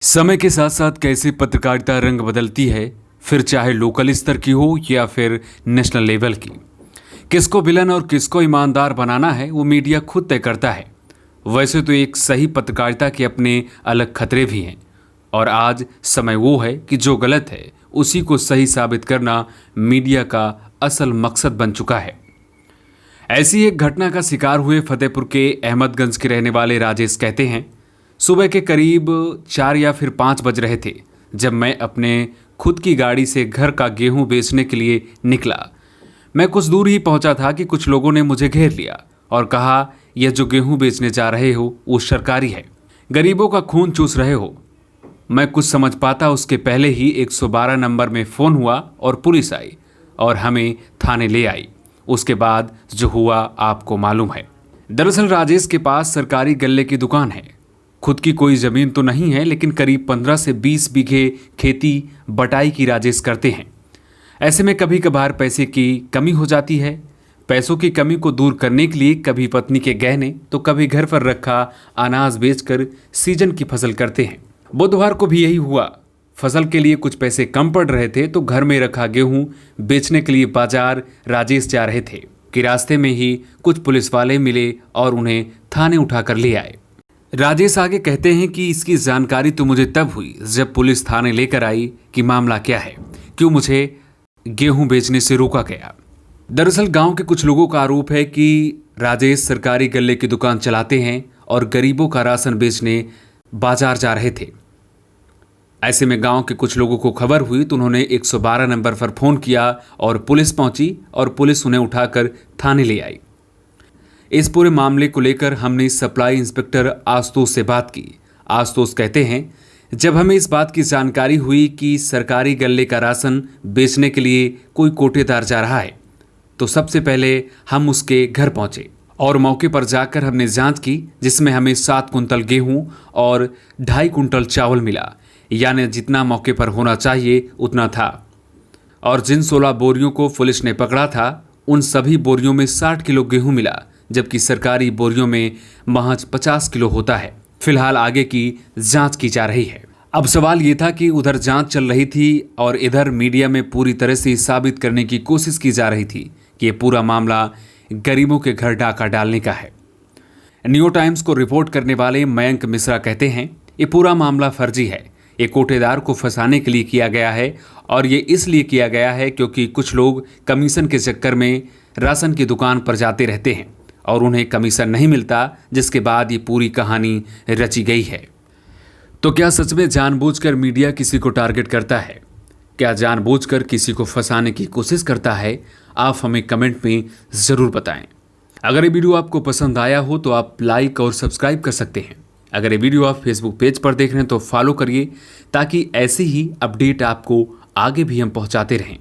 समय के साथ साथ कैसे पत्रकारिता रंग बदलती है, फिर चाहे लोकल स्तर की हो या फिर नेशनल लेवल की। किसको विलन और किसको ईमानदार बनाना है वो मीडिया खुद तय करता है। वैसे तो एक सही पत्रकारिता के अपने अलग खतरे भी हैं और आज समय वो है कि जो गलत है उसी को सही साबित करना मीडिया का असल मकसद बन चुका है। ऐसी एक घटना का शिकार हुए फतेहपुर के अहमदगंज के रहने वाले राजेश कहते हैं, सुबह के करीब 4 या फिर 5 बज रहे थे जब मैं अपने खुद की गाड़ी से घर का गेहूं बेचने के लिए निकला। मैं कुछ दूर ही पहुंचा था कि कुछ लोगों ने मुझे घेर लिया और कहा, यह जो गेहूं बेचने जा रहे हो वो सरकारी है, गरीबों का खून चूस रहे हो। मैं कुछ समझ पाता उसके पहले ही 112 नंबर में फ़ोन हुआ और पुलिस आई और हमें थाने ले आई। उसके बाद जो हुआ आपको मालूम है। दरअसल राजेश के पास सरकारी गल्ले की दुकान है। खुद की कोई ज़मीन तो नहीं है, लेकिन करीब 15 से 20 बीघे खेती बटाई की राजेश करते हैं। ऐसे में कभी कभार पैसे की कमी हो जाती है। पैसों की कमी को दूर करने के लिए कभी पत्नी के गहने तो कभी घर पर रखा अनाज बेचकर सीजन की फसल करते हैं। बुधवार को भी यही हुआ। फसल के लिए कुछ पैसे कम पड़ रहे थे तो घर में रखा गेहूं बेचने के लिए बाजार राजेश जा रहे थे कि रास्ते में ही कुछ पुलिस वाले मिले और उन्हें थाने उठाकर ले आए। राजेश आगे कहते हैं कि इसकी जानकारी तो मुझे तब हुई जब पुलिस थाने लेकर आई कि मामला क्या है, क्यों मुझे गेहूं बेचने से रोका गया। दरअसल गांव के कुछ लोगों का आरोप है कि राजेश सरकारी गल्ले की दुकान चलाते हैं और गरीबों का राशन बेचने बाजार जा रहे थे। ऐसे में गांव के कुछ लोगों को खबर हुई तो उन्होंने 112 नंबर पर फ़ोन किया और पुलिस पहुंची और पुलिस उन्हें उठाकर थाने ले आई। इस पूरे मामले को लेकर हमने सप्लाई इंस्पेक्टर आशुतोष से बात की। आशुतोष कहते हैं, जब हमें इस बात की जानकारी हुई कि सरकारी गल्ले का राशन बेचने के लिए कोई कोटेदार जा रहा है तो सबसे पहले हम उसके घर पहुंचे और मौके पर जाकर हमने जांच की, जिसमें हमें 7 कुंटल गेहूं और 2.5 कुंटल चावल मिला, यानी जितना मौके पर होना चाहिए उतना था। और जिन 16 बोरियों को पुलिस ने पकड़ा था उन सभी बोरियों में 60 किलो गेहूं मिला, जबकि सरकारी बोरियों में महज 50 किलो होता है। फिलहाल आगे की जांच की जा रही है। अब सवाल ये था कि उधर जांच चल रही थी और इधर मीडिया में पूरी तरह से साबित करने की कोशिश की जा रही थी कि ये पूरा मामला गरीबों के घर डाका डालने का है। न्यू टाइम्स को रिपोर्ट करने वाले मयंक मिश्रा कहते हैं, ये पूरा मामला फर्जी है। ये कोटेदार को फंसाने के लिए किया गया है और ये इसलिए किया गया है क्योंकि कुछ लोग कमीशन के चक्कर में राशन की दुकान पर जाते रहते हैं और उन्हें कमीशन नहीं मिलता, जिसके बाद ये पूरी कहानी रची गई है। तो क्या सच में जानबूझकर मीडिया किसी को टारगेट करता है? क्या जानबूझकर किसी को फंसाने की कोशिश करता है? आप हमें कमेंट में ज़रूर बताएं। अगर ये वीडियो आपको पसंद आया हो तो आप लाइक और सब्सक्राइब कर सकते हैं। अगर ये वीडियो आप फेसबुक पेज पर देख रहे हैं तो फॉलो करिए ताकि ऐसी ही अपडेट आपको आगे भी हम पहुंचाते रहें।